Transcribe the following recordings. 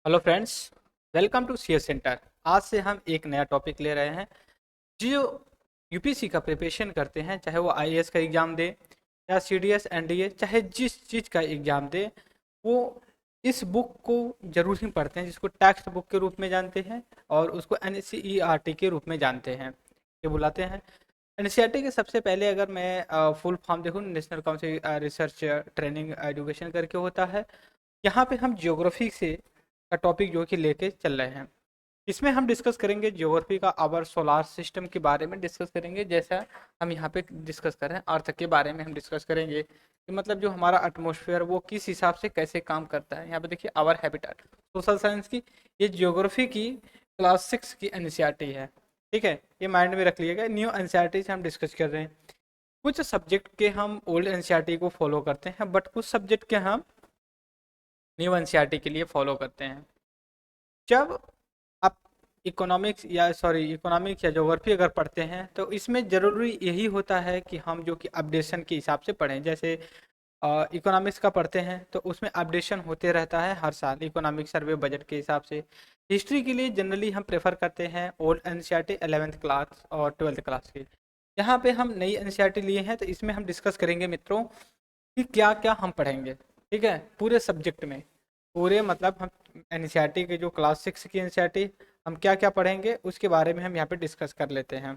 Hello friends, welcome to CS centre. आज से हम एक नया टॉपिक ले रहे हैं। जो यूपीसी का प्रिपरेशन करते हैं, चाहे वो आईएएस का एग्ज़ाम दे या सीडीएस एनडीए, चाहे जिस चीज़ का एग्ज़ाम दे, वो इस बुक को जरूर ही पढ़ते हैं, जिसको टेक्स्ट बुक के रूप में जानते हैं और उसको एनसीईआरटी के रूप में जानते हैं, ये बुलाते हैं। एनसीईआरटी के सबसे पहले अगर मैं फुल फॉर्म देखूँ, national council research training education करके होता है। यहाँ पे हम ज्योग्राफी से का टॉपिक जो कि लेके चल रहे हैं। इसमें हम डिस्कस करेंगे ज्योग्राफी का आवर सोलार सिस्टम के बारे में डिस्कस करेंगे। जैसा हम यहाँ पे डिस्कस कर रहे हैं, अर्थ के बारे में हम डिस्कस करेंगे कि मतलब जो हमारा एटमॉस्फेयर वो किस हिसाब से कैसे काम करता है। यहाँ पे देखिए आवर हैबिटेट, सोशल साइंस की, ये ज्योग्राफी की क्लास 6 की एनसीईआरटी है। ठीक है, ये माइंड में रख लिएगा। न्यू एनसीईआरटी से हम डिस्कस कर रहे हैं। कुछ सब्जेक्ट के हम ओल्ड एनसीईआरटी को फॉलो करते हैं, बट कुछ सब्जेक्ट के हम न्यू एनसीईआरटी के लिए फॉलो करते हैं। जब आप इकोनॉमिक्स या ज्योग्राफी अगर पढ़ते हैं, तो इसमें ज़रूरी यही होता है कि हम जो कि अपडेशन के हिसाब से पढ़ें। जैसे इकोनॉमिक्स का पढ़ते हैं तो उसमें अपडेशन होते रहता है हर साल, इकोनॉमिक सर्वे बजट के हिसाब से। हिस्ट्री के लिए जनरली हम प्रेफर करते हैं ओल्ड एनसीईआरटी 11th क्लास और 12th क्लास की। यहाँ पे हम नई एनसीईआरटी लिए हैं, तो इसमें हम डिस्कस करेंगे मित्रों कि क्या क्या हम पढ़ेंगे। ठीक है, पूरे सब्जेक्ट में, पूरे मतलब हम एनसीईआरटी के जो क्लास 6 की एनसीईआरटी हम क्या क्या पढ़ेंगे उसके बारे में हम यहाँ पे डिस्कस कर लेते हैं।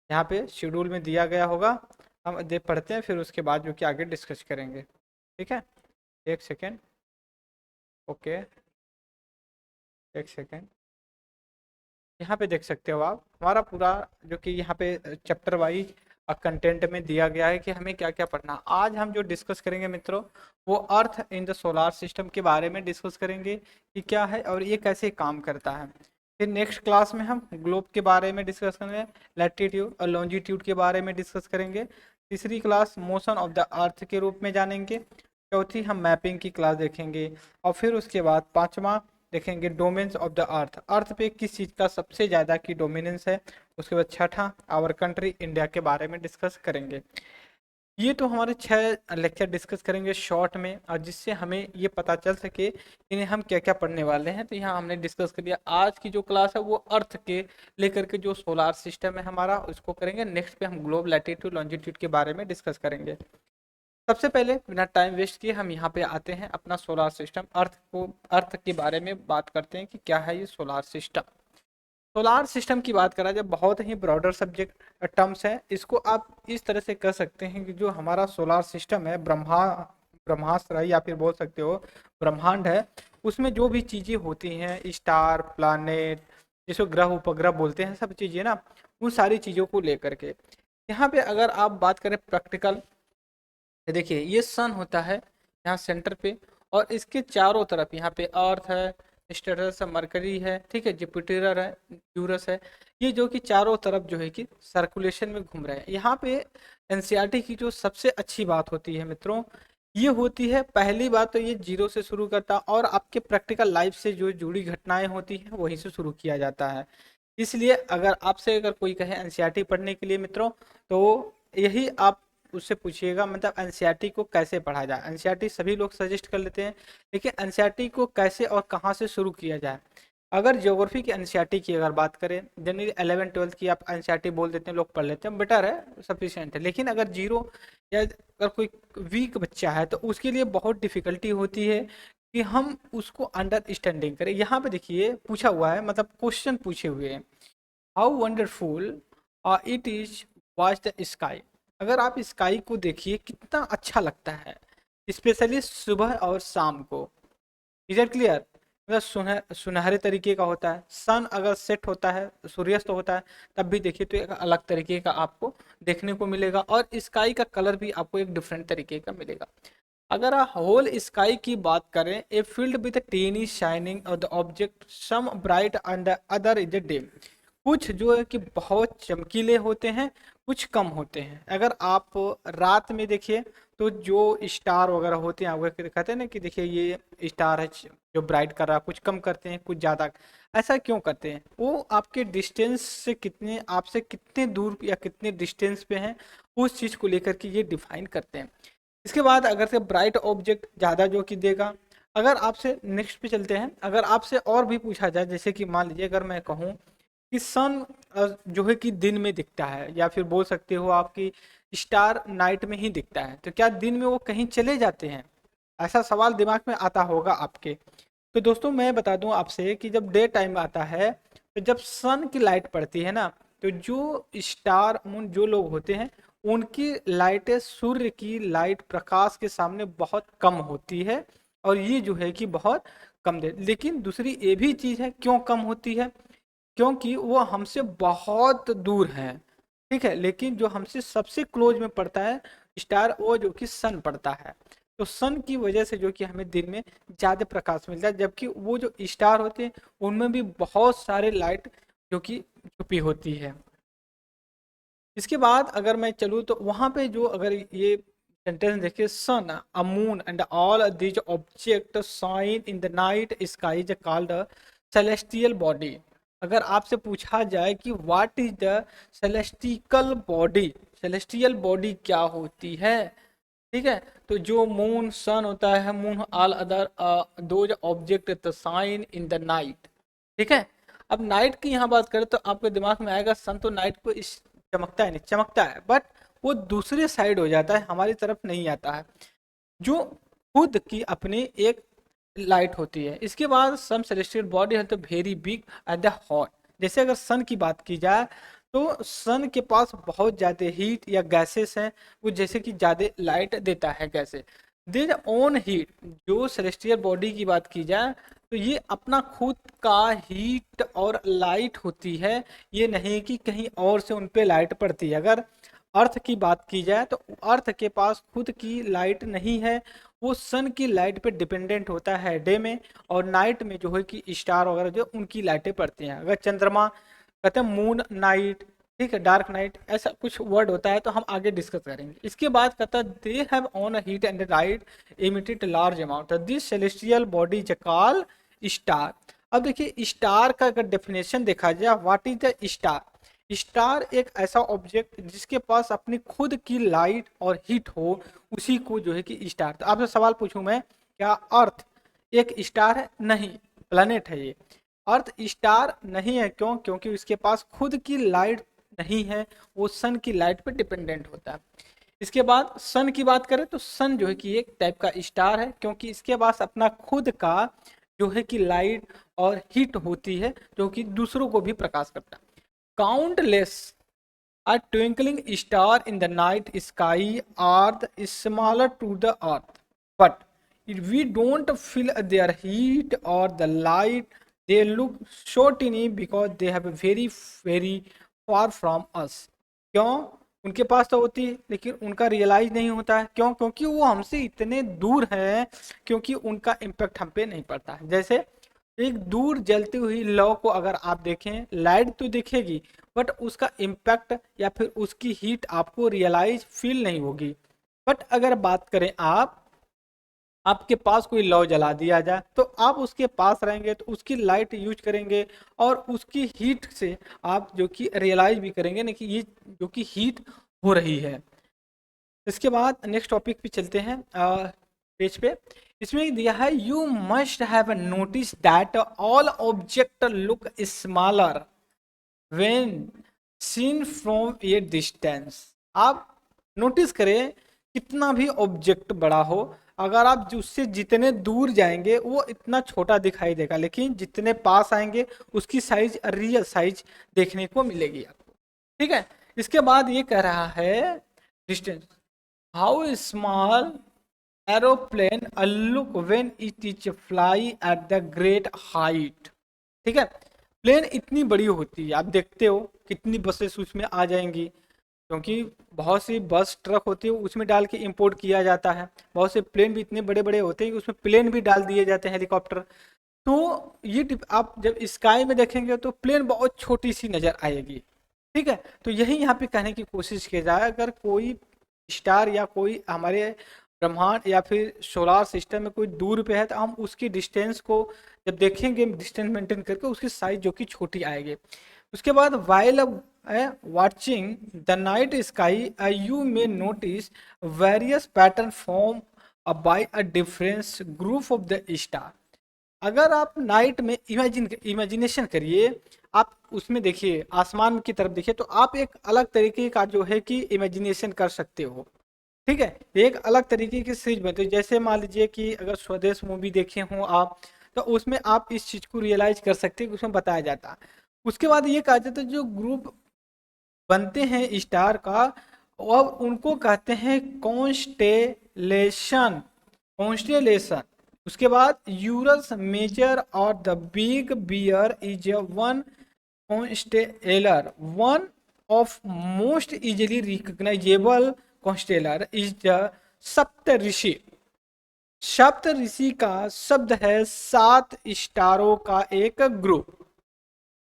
यहाँ पे शेड्यूल में दिया गया होगा, हम देख पढ़ते हैं, फिर उसके बाद जो कि आगे डिस्कस करेंगे। ठीक है, एक सेकेंड। ओके, एक सेकेंड। यहाँ पे देख सकते हो आप हमारा पूरा जो कि यहाँ पे चैप्टर वाइज कंटेंट में दिया गया है कि हमें क्या क्या पढ़ना। आज हम जो डिस्कस करेंगे मित्रों, वो अर्थ इन द सोलार सिस्टम के बारे में डिस्कस करेंगे कि क्या है और ये कैसे काम करता है। फिर नेक्स्ट क्लास में हम ग्लोब के बारे में डिस्कस करेंगे, लैटिट्यूड और लॉन्जिट्यूड के बारे में डिस्कस करेंगे। तीसरी class motion of the earth के रूप में जानेंगे। चौथी हम मैपिंग की क्लास देखेंगे। और फिर उसके बाद पांचवा देखेंगे डोमेन्स ऑफ द अर्थ, अर्थ पे किस चीज़ का सबसे ज़्यादा की डोमिनेंस है। उसके बाद छठा आवर कंट्री इंडिया के बारे में डिस्कस करेंगे। ये तो हमारे 6 लेक्चर डिस्कस करेंगे शॉर्ट में, और जिससे हमें ये पता चल सके कि हम क्या क्या पढ़ने वाले हैं। तो यहाँ हमने डिस्कस कर लिया। आज की जो क्लास है वो अर्थ के लेकर के जो सोलार सिस्टम है हमारा, उसको करेंगे। नेक्स्ट पे हम ग्लोब, लैटिट्यूड, लॉन्जिट्यूड के बारे में डिस्कस करेंगे। सबसे पहले बिना टाइम वेस्ट किए हम यहाँ पे आते हैं अपना सोलार सिस्टम, अर्थ के बारे में बात करते हैं कि क्या है ये सोलार सिस्टम। सोलार सिस्टम की बात करा जाए, बहुत ही ब्रॉडर सब्जेक्ट टर्म्स है। इसको आप इस तरह से कह सकते हैं कि जो हमारा सोलार सिस्टम है, ब्रह्मास्त्र है, या फिर बोल सकते हो ब्रह्मांड है। उसमें जो भी चीज़ें होती हैं, स्टार, प्लानेट, जिसको ग्रह उपग्रह बोलते हैं, सब चीज़ें ना, उन सारी चीज़ों को लेकर के यहाँ पे अगर आप बात करें प्रैक्टिकल, देखिए ये सन होता है यहाँ सेंटर पे, और इसके चारों तरफ यहाँ पे अर्थ है, स्टेटस है, मरकरी है, ठीक है, जुपिटर है, यूरस है। ये जो कि चारों तरफ जो है कि सर्कुलेशन में घूम रहे हैं। यहाँ पे एनसीईआरटी की जो सबसे अच्छी बात होती है मित्रों, ये होती है, पहली बात तो ये जीरो से शुरू करता है और आपके प्रैक्टिकल लाइफ से जो जुड़ी घटनाएं होती हैं वहीं से शुरू किया जाता है। इसलिए अगर आपसे अगर कोई कहे एनसीईआरटी पढ़ने के लिए मित्रों, तो यही आप उससे पूछिएगा, मतलब एनसीईआरटी को कैसे पढ़ा जाए। एनसीईआरटी सभी लोग सजेस्ट कर लेते हैं, लेकिन एनसीईआरटी को कैसे और कहाँ से शुरू किया जाए। अगर ज्योग्राफी की एनसीईआरटी की अगर बात करें, जनरली 11 12 की आप एनसीईआरटी बोल देते हैं, लोग पढ़ लेते हैं, बेटर है, सफिशिएंट है। लेकिन अगर जीरो या अगर कोई वीक बच्चा है तो उसके लिए बहुत डिफिकल्टी होती है कि हम उसको अंडरस्टैंडिंग करें। यहाँ पे देखिए पूछा हुआ है, मतलब क्वेश्चन पूछे हुए हैं, how wonderful it is watch the sky. अगर आप स्काई को देखिए कितना अच्छा लगता है, स्पेशली सुबह और शाम को। इज इट क्लियर, मतलब सुनहरे तरीके का होता है। सन अगर सेट होता है, सूर्यास्त होता है, तब भी देखिए तो एक अलग तरीके का आपको देखने को मिलेगा, और स्काई का कलर भी आपको एक डिफरेंट तरीके का मिलेगा। अगर आप होल स्काई की बात करें, a field with tiny shining और the object some bright and other is dim. कुछ जो है कि बहुत चमकीले होते हैं, कुछ कम होते हैं। अगर आप रात में देखिए तो जो स्टार वगैरह होते हैं, आपको कहते हैं ना कि देखिए ये स्टार है जो ब्राइट कर रहा है, कुछ कम करते हैं, कुछ ज़्यादा। ऐसा क्यों करते हैं? वो आपके डिस्टेंस से कितने, आपसे कितने दूर या कितने डिस्टेंस पे हैं, उस चीज़ को लेकर के ये डिफाइन करते हैं। इसके बाद अगर से ब्राइट ऑब्जेक्ट ज़्यादा जो कि देगा, अगर आपसे नेक्स्ट पे चलते हैं, अगर आपसे और भी पूछा जाए, जैसे कि मान लीजिए अगर मैं कहूँ कि सन जो है कि दिन में दिखता है, या फिर बोल सकते हो आपकी स्टार नाइट में ही दिखता है, तो क्या दिन में वो कहीं चले जाते हैं? ऐसा सवाल दिमाग में आता होगा आपके। तो दोस्तों मैं बता दूं आपसे कि जब डे टाइम आता है, तो जब सन की लाइट पड़ती है ना, तो जो स्टार मून जो लोग होते हैं, उनकी लाइटें सूर्य की लाइट प्रकाश के सामने बहुत कम होती है। और ये जो है कि बहुत कम दे, लेकिन दूसरी ये भी चीज़ है, क्यों कम होती है? क्योंकि वो हमसे बहुत दूर है। ठीक है, लेकिन जो हमसे सबसे क्लोज में पड़ता है स्टार, वो जो कि सन पड़ता है। तो सन की वजह से जो कि हमें दिन में ज़्यादा प्रकाश मिलता है, जबकि वो जो स्टार होते हैं उनमें भी बहुत सारे लाइट जो कि छुपी होती है। इसके बाद अगर मैं चलूँ तो वहाँ पे जो अगर ये सेंटेंस देखिए, sun a moon and all these object shine in the night sky is called a celestial body. अगर आपसे पूछा जाए कि what is the celestial body, celestial body क्या होती है, ठीक है, तो जो मून सन होता है, moon all other those object the shine in the night. ठीक है, अब नाइट की यहाँ बात करें तो आपके दिमाग में आएगा सन तो नाइट को इस चमकता है, नहीं चमकता है, बट वो दूसरे साइड हो जाता है, हमारी तरफ नहीं आता है, जो खुद की अपनी एक लाइट होती है। इसके बाद सम सेलेस्टियल बॉडी है तो very big at the hot. जैसे अगर सन की बात की जाए तो सन के पास बहुत ज़्यादा हीट या गैसेस हैं, वो जैसे कि ज़्यादा लाइट देता है गैसेस, देर ओन हीट। जो सेलेस्टियल बॉडी की बात की जाए तो ये अपना खुद का हीट और लाइट होती है, ये नहीं कि कहीं और से उन पे लाइट पड़ती है। अगर अर्थ की बात की जाए तो अर्थ के पास खुद की लाइट नहीं है, वो सन की लाइट पे डिपेंडेंट होता है डे में, और नाइट में जो है कि स्टार वगैरह जो उनकी लाइटें पड़ती हैं। अगर चंद्रमा कहते हैं मून नाइट, ठीक है, डार्क नाइट, ऐसा कुछ वर्ड होता है, तो हम आगे डिस्कस करेंगे। इसके बाद कहता है they have on heat and light emitted large amount this celestial body is called star. अब देखिए स्टार का अगर डेफिनेशन देखा जाए, what is the star? Star एक ऐसा ऑब्जेक्ट जिसके पास अपनी खुद की लाइट और हीट हो, उसी को जो है कि स्टार। तो आपसे सवाल पूछूं मैं, क्या अर्थ एक स्टार है? नहीं, प्लैनेट है ये। अर्थ स्टार नहीं है, क्यों? क्योंकि उसके पास खुद की लाइट नहीं है, वो सन की लाइट पे डिपेंडेंट होता है। इसके बाद सन की बात करें तो सन जो है कि एक टाइप का स्टार है, क्योंकि इसके पास अपना खुद का जो है कि लाइट और हीट होती है, जो कि दूसरों को भी प्रकाश करता है। Countless a twinkling star in the night sky are smaller to the earth, but if we don't feel their heat or the light, they look so tiny because they have a very very far from us. क्यों? उनके पास तो होती है लेकिन उनका realise नहीं होता है। क्यों? क्योंकि वो हमसे इतने दूर हैं, क्योंकि उनका इम्पैक्ट हम पे नहीं पड़ता है। जैसे एक दूर जलती हुई लौ को अगर आप देखें, लाइट तो दिखेगी, बट उसका इम्पैक्ट या फिर उसकी हीट आपको रियलाइज फील नहीं होगी। बट अगर बात करें आपके पास कोई लौ जला दिया जाए, तो आप उसके पास रहेंगे तो उसकी लाइट यूज करेंगे, और उसकी हीट से आप जो कि रियलाइज भी करेंगे ना कि ये जो कि हीट हो रही है। इसके बाद नेक्स्ट टॉपिक पे चलते हैं, पेज पे। इसमें दिया है you must have notice that all object look smaller when seen from a distance. आप नोटिस करें, कितना भी ऑब्जेक्ट बड़ा हो, अगर आप उससे जितने दूर जाएंगे वो इतना छोटा दिखाई देगा, लेकिन जितने पास आएंगे उसकी साइज रियल साइज देखने को मिलेगी आपको। ठीक है, इसके बाद ये कह रहा है distance, how small aeroplane look when it is fly at the great height. ठीक है, प्लेन इतनी बड़ी होती है, आप देखते हो कितनी बसेस उसमें आ जाएंगी, क्योंकि बहुत सी बस ट्रक होती है उसमें डाल के इंपोर्ट किया जाता है। बहुत से प्लेन भी इतने बड़े बड़े होते हैं कि उसमें प्लेन भी डाल दिए जाते हैं, हेलीकॉप्टर। तो ये आप जब स्काई में देखेंगे तो प्लेन बहुत छोटी सी नजर आएगी। ठीक है, तो यही यहाँ पे कहने की कोशिश की जाए, अगर कोई स्टार या कोई हमारे ब्रह्मांड या फिर सोलार सिस्टम में कोई दूर पे है, तो हम उसकी डिस्टेंस को जब देखेंगे, डिस्टेंस मेंटेन करके उसकी साइज जो कि छोटी आएगी। उसके बाद while watching the night sky, you may notice various pattern form by a difference group of the star. अगर आप नाइट में इमेजिनेशन करिए, आप उसमें देखिए, आसमान की तरफ देखिए, तो आप एक अलग तरीके का जो है कि इमेजिनेशन कर सकते हो। ठीक है, एक अलग तरीके की सीरीज बनती है। जैसे मान लीजिए कि अगर स्वदेश मूवी देखे हो आप, तो उसमें आप इस चीज को रियलाइज कर सकते हैं कि उसमें बताया जाता है। उसके बाद ये कहा जाता है जो ग्रुप बनते हैं स्टार का, अब उनको कहते हैं कॉन्स्टेलेशन। कॉन्स्टेलेशन। उसके बाद यूरस मेजर और the big bear is one constellation. One of most easily recognizable constellation is the Saptarishi. सप्त ऋषि का शब्द है 7 स्टारों का एक ग्रुप।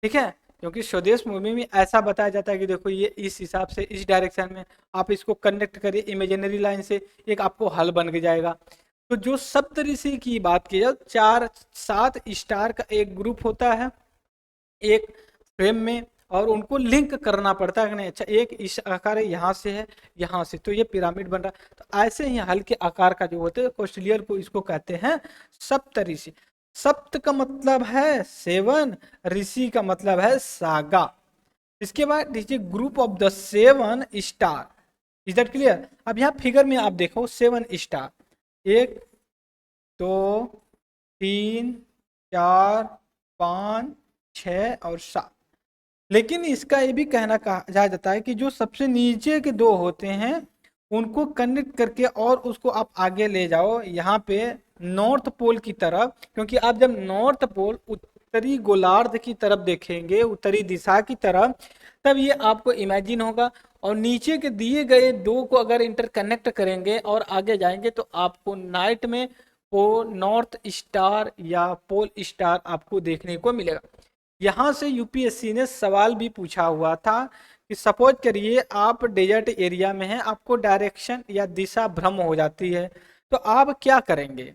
ठीक है, क्योंकि स्वदेश मूवी में ऐसा बताया जाता है कि देखो ये इस हिसाब से, इस डायरेक्शन में आप इसको कनेक्ट करिए इमेजिनरी लाइन से, एक आपको हल बन के जाएगा। तो जो सप्तऋषि की बात की जाए, 4-7 स्टार का एक ग्रुप होता है एक फ्रेम में, और उनको लिंक करना पड़ता है कि नहीं, अच्छा एक इस आकार है, यहाँ से है, यहाँ से, तो ये पिरामिड बन रहा है। तो ऐसे ही हल्के आकार का जो होते हैं कोस्टलियर को, इसको कहते हैं सप्तऋषि। सप्त का मतलब है 7, ऋषि का मतलब है सागा। इसके बाद देखिए group of the 7 star. Is that clear? अब यहाँ फिगर में आप देखो 7 स्टार, 1 2 3 4 5 6 और 7। लेकिन इसका ये भी कहना कहा जाता है कि जो सबसे नीचे के 2 होते हैं उनको कनेक्ट करके और उसको आप आगे ले जाओ यहाँ पे नॉर्थ पोल की तरफ, क्योंकि आप जब नॉर्थ पोल उत्तरी गोलार्ध की तरफ देखेंगे, उत्तरी दिशा की तरफ, तब ये आपको इमेजिन होगा। और नीचे के दिए गए 2 को अगर इंटरकनेक्ट करेंगे और आगे जाएंगे तो आपको नाइट में वो नॉर्थ स्टार या पोल स्टार आपको देखने को मिलेगा। यहाँ से यूपीएससी ने सवाल भी पूछा हुआ था कि सपोज करिए आप डेजर्ट एरिया में हैं, आपको डायरेक्शन या दिशा भ्रम हो जाती है, तो आप क्या करेंगे,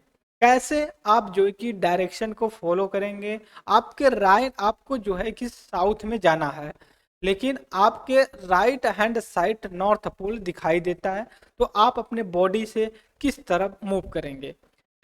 कैसे आप जो है कि डायरेक्शन को फॉलो करेंगे। आपके राइट, आपको जो है कि साउथ में जाना है, लेकिन आपके right hand side north pole दिखाई देता है, तो आप अपने बॉडी से किस तरफ मूव करेंगे।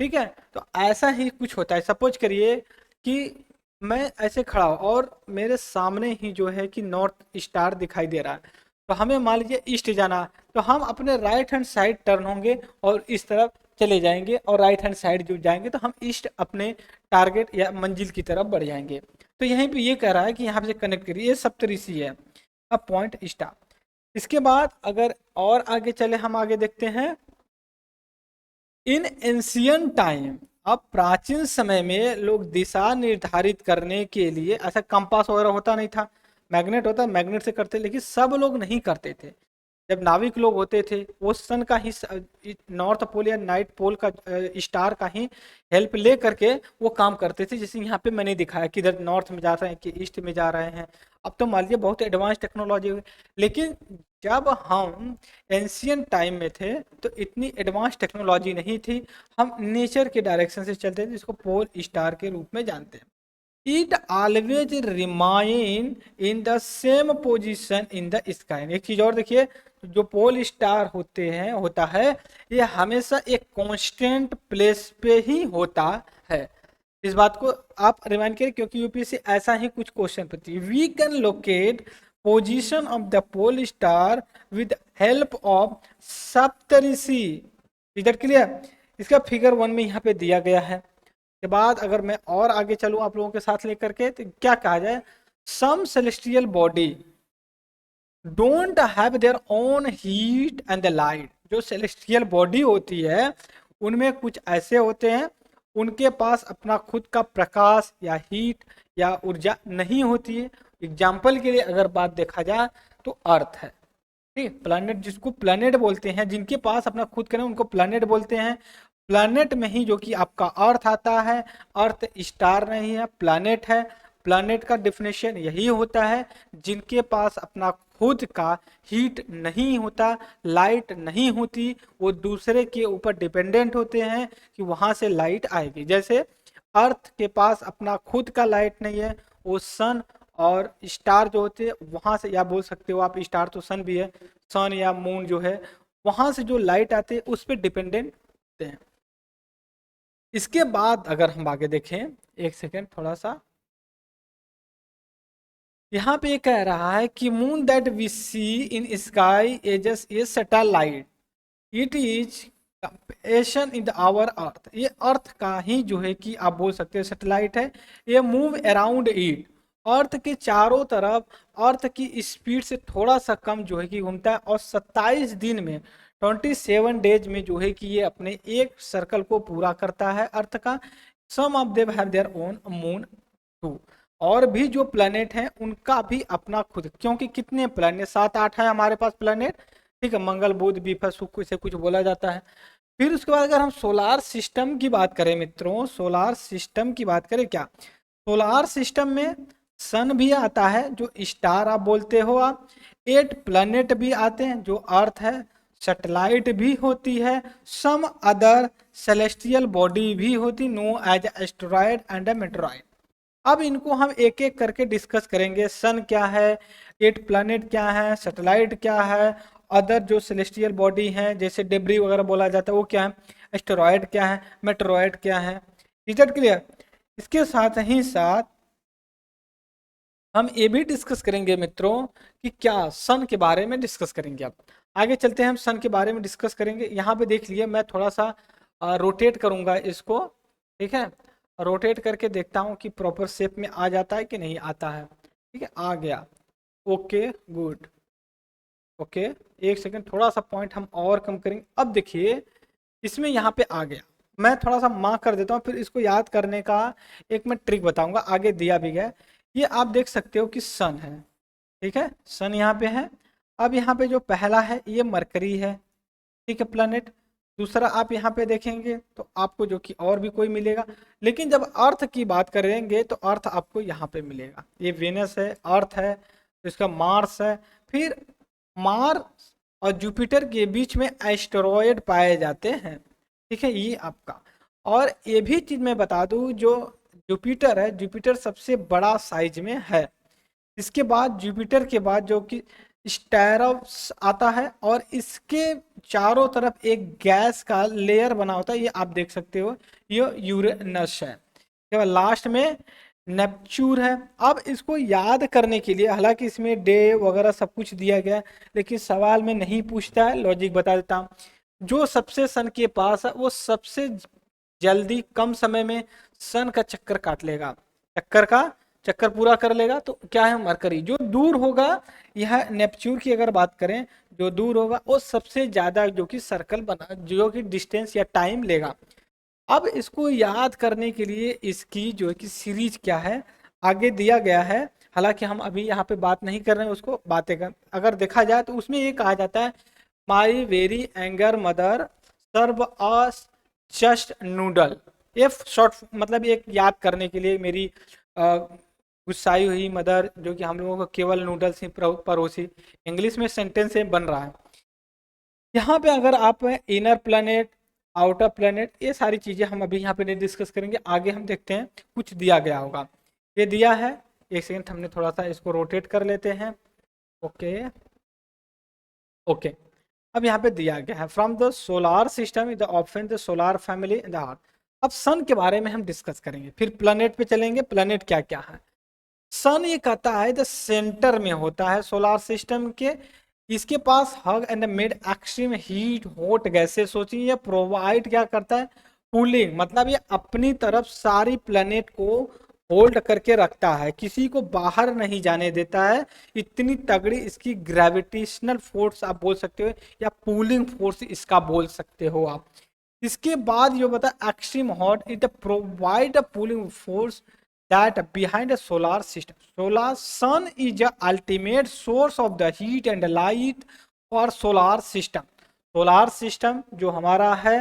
ठीक है, तो ऐसा ही कुछ होता है। सपोज करिए कि मैं ऐसे खड़ा हूँ और मेरे सामने ही जो है कि नॉर्थ स्टार दिखाई दे रहा है, तो हमें मान लीजिए ईस्ट जाना है, तो हम अपने राइट हैंड साइड टर्न होंगे और इस तरफ चले जाएंगे, और राइट हैंड साइड जो जाएंगे तो हम ईस्ट अपने टारगेट या मंजिल की तरफ बढ़ जाएंगे। तो यहीं पे ये कह रहा है कि यहाँ से कनेक्ट करिए, ये सप्तऋषि है। अब पॉइंट स्टार। इसके बाद अगर और आगे चले, हम आगे देखते हैं इन एंशियन टाइम। अब प्राचीन समय में लोग दिशा निर्धारित करने के लिए, ऐसा कंपास वगैरह होता नहीं था, मैग्नेट होता, मैग्नेट से करते, लेकिन सब लोग नहीं करते थे। जब नाविक लोग होते थे वो सन का ही, नॉर्थ पोल या नाइट पोल का, स्टार का ही हेल्प ले करके वो काम करते थे। जैसे यहाँ पे मैंने दिखाया कि इधर नॉर्थ में जा रहे हैं कि ईस्ट में जा रहे हैं। अब तो मान लीजिए बहुत एडवांस टेक्नोलॉजी हुई, लेकिन जब हम एंशियंट टाइम में थे तो इतनी एडवांस टेक्नोलॉजी नहीं थी, हम नेचर के डायरेक्शन से चलते थे, जिसको पोल स्टार के रूप में जानते हैं। It always remain in the same position in the sky. एक चीज और देखिए, जो पोल स्टार होता है, ये हमेशा एक कांस्टेंट प्लेस पे ही होता है। इस बात को आप रिमाइंड करिए, क्योंकि यूपीएससी ऐसा ही कुछ क्वेश्चन पूछती है। We can locate position of the pole star with help of Saptarishi. Is that clear? इसका फिगर 1 में यहाँ पे दिया गया है। के बाद अगर मैं और आगे चलूं आप लोगों के साथ लेकर के, तो क्या कहा जाए, some celestial body don't have their own heat and the light. जो सेलेस्टियल बॉडी होती है उनमें कुछ ऐसे होते हैं, उनके पास अपना खुद का प्रकाश या हीट या ऊर्जा नहीं होती है। एग्जाम्पल के लिए अगर बात देखा जाए तो अर्थ है, ठीक, प्लैनेट, जिसको प्लैनेट बोलते हैं, जिनके पास अपना खुद का, उनको प्लैनेट बोलते हैं। प्लैनेट में ही जो कि आपका अर्थ आता है, अर्थ स्टार नहीं है, प्लैनेट है। प्लैनेट का डिफिनेशन यही होता है जिनके पास अपना खुद का हीट नहीं होता, लाइट नहीं होती, वो दूसरे के ऊपर डिपेंडेंट होते हैं कि वहां से लाइट आएगी। जैसे अर्थ के पास अपना खुद का लाइट नहीं है, वो सन और स्टार जो होते हैं वहां से, या बोल सकते हो आप स्टार तो सन भी है, सन या मून जो है, वहां से जो लाइट आते हैं उस पर डिपेंडेंट होते हैं। इसके बाद अगर हम आगे देखें, एक सेकेंड थोड़ा सा, यहाँ पे कह रहा है कि moon that we see in sky as a satellite, it is companion in the our earth. ये अर्थ का ही जो है कि आप बोल सकते हो सैटेलाइट है। ये मूव अराउंड इट, अर्थ के चारों तरफ अर्थ की स्पीड से थोड़ा सा कम जो है कि घूमता है, और 27 दिन में 27 डेज में जो है कि ये अपने एक सर्कल को पूरा करता है अर्थ का। Some of them have their own moon too, और भी जो प्लेनेट हैं उनका भी अपना खुद, क्योंकि कितने प्लेनेट, 7-8 है हमारे पास प्लेनेट, ठीक है, मंगल बुध बीफा शुक्र से कुछ बोला जाता है। फिर उसके बाद अगर हम सोलार सिस्टम की बात करें मित्रों, सोलार सिस्टम की बात करें, क्या सोलार सिस्टम में सन भी आता है जो स्टार आप बोलते हो आप, 8 प्लैनेट भी आते हैं जो अर्थ है, सैटेलाइट भी होती है, सम अदर सेलेस्टियल बॉडी भी होती, नो एज एस्टेरॉयड एंड मेटेरॉयड। अब इनको हम एक एक करके डिस्कस करेंगे। सन क्या है, 8 प्लैनेट क्या है, सैटेलाइट क्या है, अदर जो सेलेस्टियल बॉडी हैं जैसे डेब्री वगैरह बोला जाता है वो क्या है, एस्टेरॉयड क्या है, मेटेरॉयड क्या है। Is that clear? इसके साथ ही साथ हम ये भी डिस्कस करेंगे मित्रों कि क्या सन के बारे में डिस्कस करेंगे। अब आगे चलते हैं, हम सन के बारे में डिस्कस करेंगे। यहाँ पे देख लिए, मैं थोड़ा सा रोटेट करूंगा इसको, ठीक है, रोटेट करके देखता हूँ कि प्रॉपर शेप में आ जाता है कि नहीं आता है। ठीक है, आ गया, ओके गुड, ओके। एक सेकंड, थोड़ा सा पॉइंट हम और कम करेंगे। अब देखिए इसमें यहाँ पे आ गया, मैं थोड़ा सा मार्क कर देता हूँ, फिर इसको याद करने का एक मैं ट्रिक बताऊंगा, आगे दिया भी गया। ये आप देख सकते हो कि सन है, ठीक है, सन यहाँ पे है। अब यहाँ पे जो पहला है ये मरकरी है, ठीक है, प्लैनेट। दूसरा आप यहाँ पे देखेंगे तो आपको जो कि और भी कोई मिलेगा, लेकिन जब अर्थ की बात करेंगे तो अर्थ आपको यहाँ पे मिलेगा। ये वेनस है, अर्थ है, तो इसका मार्स है। फिर मार्स और जुपिटर के बीच में एस्टेरॉयड पाए जाते हैं, ठीक है, ये आपका। और ये भी चीज मैं बता दूं, जो जुपिटर है, जुपिटर सबसे बड़ा साइज में है। इसके बाद जुपिटर के बाद जो कि स्टेरस आता है, और इसके चारों तरफ एक गैस का लेयर बना होता है, ये आप देख सकते हो, ये यूरेनस है। केवल लास्ट में नेपच्यून है। अब इसको याद करने के लिए, हालांकि इसमें डे वगैरह सब कुछ दिया गया है, लेकिन सवाल में नहीं पूछता है, लॉजिक बता देता हूँ। जो सबसे सन के पास है वो सबसे जल्दी कम समय में सन का चक्कर काट लेगा, चक्कर पूरा कर लेगा, तो क्या है, मरकरी। जो दूर होगा, यह नेपच्यून की अगर बात करें, जो दूर होगा वो सबसे ज्यादा जो कि सर्कल बना, जो कि डिस्टेंस या टाइम लेगा। अब इसको याद करने के लिए इसकी जो है कि सीरीज क्या है आगे दिया गया है, हालांकि हम अभी यहाँ पे बात नहीं कर रहे हैं, उसको बातें कर, अगर देखा जाए तो उसमें ये कहा जाता है, my very anger mother serve a just noodle. ये शॉर्ट मतलब एक याद करने के लिए, मेरी गुस्साई हुई मदर जो कि हम लोगों को केवल नूडल्स ही परोसी, इंग्लिश में सेंटेंस से बन रहा है। यहाँ पे अगर आप इनर प्लैनेट, आउटर प्लैनेट, ये सारी चीजें हम अभी यहाँ पे नहीं डिस्कस करेंगे, आगे हम देखते हैं कुछ दिया गया होगा। ये दिया है, एक सेकंड, हमने थोड़ा सा इसको रोटेट कर लेते हैं, ओके ओके। अब यहाँ पे दिया गया है, from the solar system in the option the solar family in the earth. अब सन के बारे में हम डिस्कस करेंगे, फिर प्लैनेट पे चलेंगे, प्लैनेट क्या क्या है। सन ये कहता है द सेंटर में होता है सोलार सिस्टम के, इसके पास huge and made extreme heat hot gases सोचिए, ये प्रोवाइड क्या करता है, कूलिंग, मतलब ये अपनी तरफ सारी प्लेनेट को होल्ड करके रखता है, किसी को बाहर नहीं जाने देता है। इतनी तगड़ी इसकी ग्रेविटेशनल फोर्स आप बोल सकते हो, या पुलिंग फोर्स इसका बोल सकते हो आप। इसके बाद जो बता extreme hot, it provide a pulling force that behind a solar system, solar sun is the ultimate source of the heat and light for solar system। Solar system जो हमारा है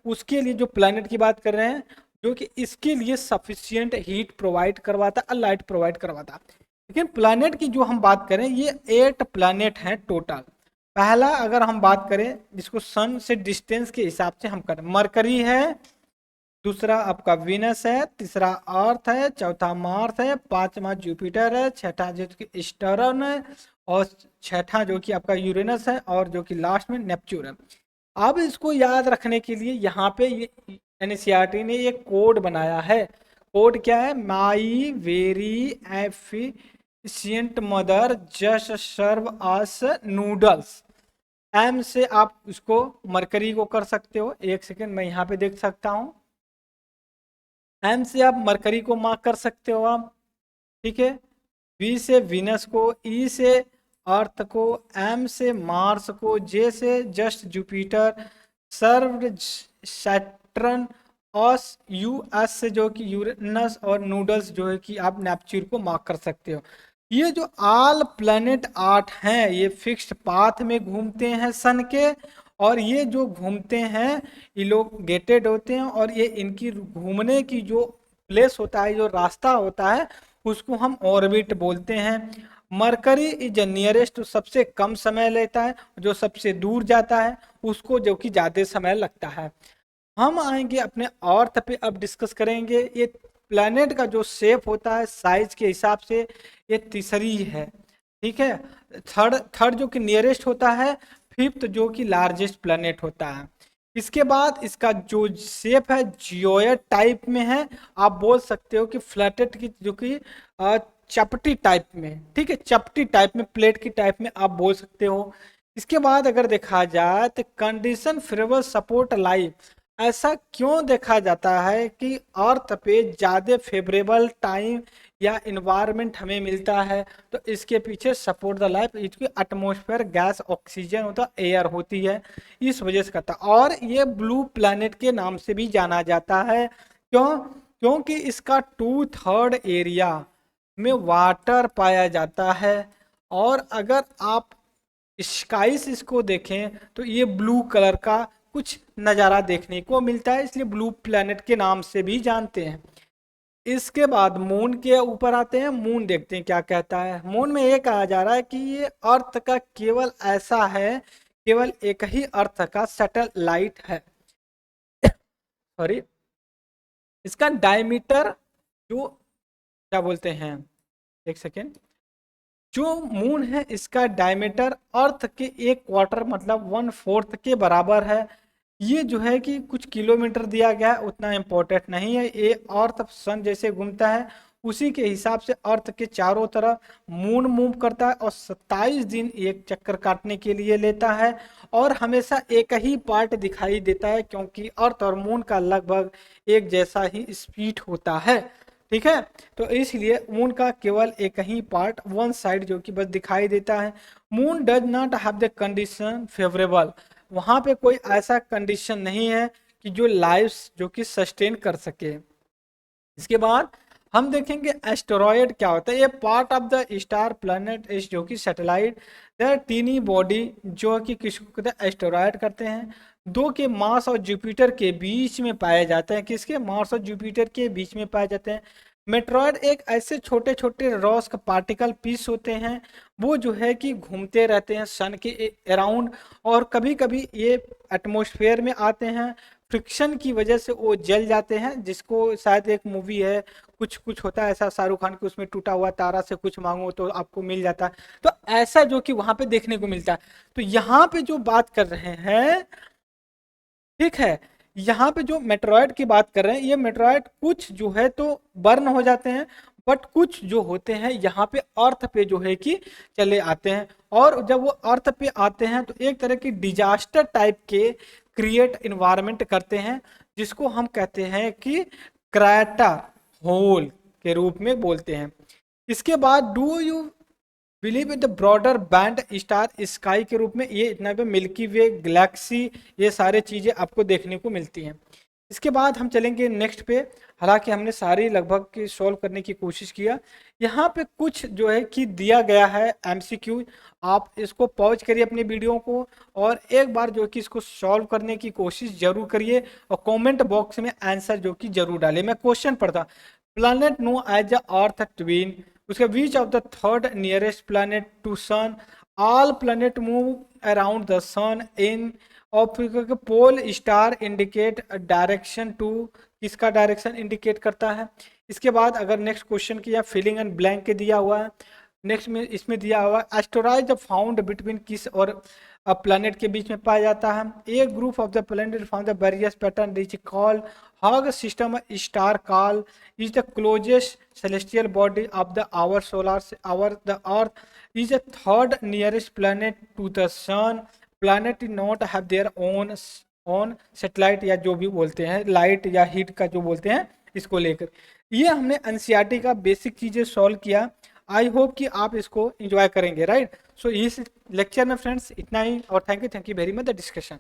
उसके लिए, जो प्लैनेट की बात कर रहे हैं, जो कि इसके लिए सफिशियंट हीट प्रोवाइड करवाता है, लाइट प्रोवाइड करवाता है। लेकिन प्लैनेट की जो हम बात करें, ये 8 प्लैनेट हैं टोटल। पहला अगर हम बात करें जिसको सन से डिस्टेंस के हिसाब से हम करें, मरकरी है, दूसरा आपका वीनस है, तीसरा अर्थ है, चौथा मार्स है, पांचवा जुपिटर है, छठा जो कि स्टर्न है, और छठा जो कि आपका यूरेनस है, और जो कि लास्ट में नेपच्यून है। अब इसको याद रखने के लिए यहाँ पे ये एनसीईआरटी ने एक कोड बनाया है। कोड क्या है? My very efficient mother just serve us noodles. M से आप उसको मरकरी को कर सकते हो। एक सेकेंड, मैं यहाँ पे देख सकता हूँ। एम से आप मरकरी को मार्क कर सकते हो आप, ठीक है। वी से वीनस को, ई से अर्थ को, एम से मार्स को, जे से जस्ट जुपिटर, सर्व सैटर्न, और यूएस से जो कि यूरेनस, और नूडल्स जो है कि आप नेपच्यून को मार्क कर सकते हो। ये जो ऑल प्लेनेट 8 हैं ये फिक्स्ड पाथ में घूमते हैं सन के, और ये जो घूमते हैं इलोंगेटेड होते हैं, और ये इनकी घूमने की जो प्लेस होता है, जो रास्ता होता है, उसको हम ऑर्बिट बोलते हैं। मरकरी इज नियरेस्ट, सबसे कम समय लेता है, जो सबसे दूर जाता है उसको जो कि ज्यादा समय लगता है। हम आएंगे अपने अर्थ पे, अब डिस्कस करेंगे। ये प्लैनेट का जो शेप होता है साइज के हिसाब से ये तीसरी है, ठीक है। थर्ड थर्ड जो कि नियरेस्ट होता है, फिफ्थ जो कि लार्जेस्ट प्लैनेट होता है। इसके बाद इसका जो शेप है जियोइड टाइप में है, आप बोल सकते हो कि फ्लैटेड की जो कि चपटी टाइप में, ठीक है, चपटी टाइप में, प्लेट की टाइप में आप बोल सकते हो। इसके बाद अगर देखा जाए तो कंडीशन फेवरेबल सपोर्ट लाइफ, ऐसा क्यों देखा जाता है कि अर्थ पे ज्यादा फेवरेबल टाइम या इन्वायरमेंट हमें मिलता है? तो इसके पीछे सपोर्ट द लाइफ, इसकी एटमॉस्फेयर गैस ऑक्सीजन होता, एयर होती है, इस वजह से करता। और ये ब्लू प्लैनेट के नाम से भी जाना जाता है। क्यों? क्योंकि इसका 2/3 एरिया में वाटर पाया जाता है। और अगर आप स्काइस इसको देखें तो ये ब्लू कलर का कुछ नज़ारा देखने को मिलता है, इसलिए ब्लू प्लैनेट के नाम से भी जानते हैं। इसके बाद मून के ऊपर आते हैं। मून देखते हैं क्या कहता है। मून में ये कहा जा रहा है कि ये अर्थ का केवल ऐसा है, केवल एक ही अर्थ का सैटेलाइट है, सॉरी। इसका डायमीटर जो क्या बोलते हैं, एक सेकेंड, जो मून है इसका डायमीटर अर्थ के 1/4 मतलब 1/4 के बराबर है। ये जो है कि कुछ किलोमीटर दिया गया है, उतना इम्पोर्टेंट नहीं है। ये अर्थ सन जैसे घूमता है उसी के हिसाब से अर्थ के चारों तरफ मून मूव करता है, और 27 दिन एक चक्कर काटने के लिए लेता है, और हमेशा एक ही पार्ट दिखाई देता है, क्योंकि अर्थ और मून का लगभग एक जैसा ही स्पीड होता है, ठीक है। तो इसलिए मून का केवल एक ही पार्ट, वन साइड जो कि बस दिखाई देता है। Moon does not have the condition favourable, वहां पे कोई ऐसा कंडीशन नहीं है कि जो लाइफ जो कि सस्टेन कर सके। इसके बाद हम देखेंगे एस्टेरॉयड क्या होता है। ये part of the star planet इस जो कि सैटेलाइट, देयर टीनी बॉडी जो कि किसको कहते हैं, एस्टेरॉयड करते हैं। दो के मार्स और जुपिटर के बीच में पाए जाते हैं। किसके? मार्स और जुपिटर के बीच में पाए जाते हैं। मेट्रॉयड एक ऐसे छोटे छोटे रॉक पार्टिकल पीस होते हैं, वो जो है कि घूमते रहते हैं सन के अराउंड, और कभी कभी ये एटमॉस्फेयर में आते हैं, फ्रिक्शन की वजह से वो जल जाते हैं। जिसको शायद एक मूवी है कुछ कुछ होता है ऐसा, शाहरुख खान की, उसमें टूटा हुआ तारा से कुछ मांगो तो आपको मिल जाता है। तो ऐसा जो कि वहां पे देखने को मिलता है। तो यहाँ पे जो बात कर रहे हैं, ठीक है, यहाँ पे जो मेट्रॉयड की बात कर रहे हैं, ये मेट्रॉयड कुछ जो है तो बर्न हो जाते हैं, बट कुछ जो होते हैं यहाँ पे अर्थ पे जो है कि चले आते हैं। और जब वो अर्थ पे आते हैं तो एक तरह की डिजास्टर टाइप के क्रिएट इन्वायरमेंट करते हैं, जिसको हम कहते हैं कि क्रैटर होल के रूप में बोलते हैं। इसके बाद do you believe in the broader band star sky के रूप में, ये इतना पे मिल्की वे गैलेक्सी, ये सारे चीज़ें आपको देखने को मिलती हैं। इसके बाद हम चलेंगे नेक्स्ट पे। हालांकि हमने सारी लगभग की सॉल्व करने की कोशिश किया। यहाँ पे कुछ जो है कि दिया गया है एमसीक्यू, आप इसको पॉज करिए अपनी वीडियो को, और एक बार जो कि इसको सॉल्व करने की कोशिश जरूर करिए, और कमेंट बॉक्स में आंसर जो कि जरूर डालिए। मैं क्वेश्चन पढ़ता, planet known as earth twin, उसके बीच of the third nearest planet to sun, all planet move around the sun in, और pole star indicate direction to, किसका डायरेक्शन इंडिकेट करता है। इसके बाद अगर नेक्स्ट क्वेश्चन की या फिलिंग एंड ब्लैंक के दिया हुआ है, नेक्स्ट में इसमें दिया हुआ एस्टेरॉइड फाउंड बिटवीन किस और प्लैनेट के बीच में पाया जाता है। A group of the planet found the various pattern rich call huge system star call is the closest celestial body of the the earth is a third nearest planet to the sun. Planet not have their own satellite या जो भी बोलते हैं light या heat का जो बोलते हैं इसको लेकर। ये हमने एनसीईआरटी का बेसिक चीजें सॉल्व किया। आई होप कि आप इसको एंजॉय करेंगे, राइट। सो इस लेक्चर में फ्रेंड्स इतना ही, और thank you very much the discussion.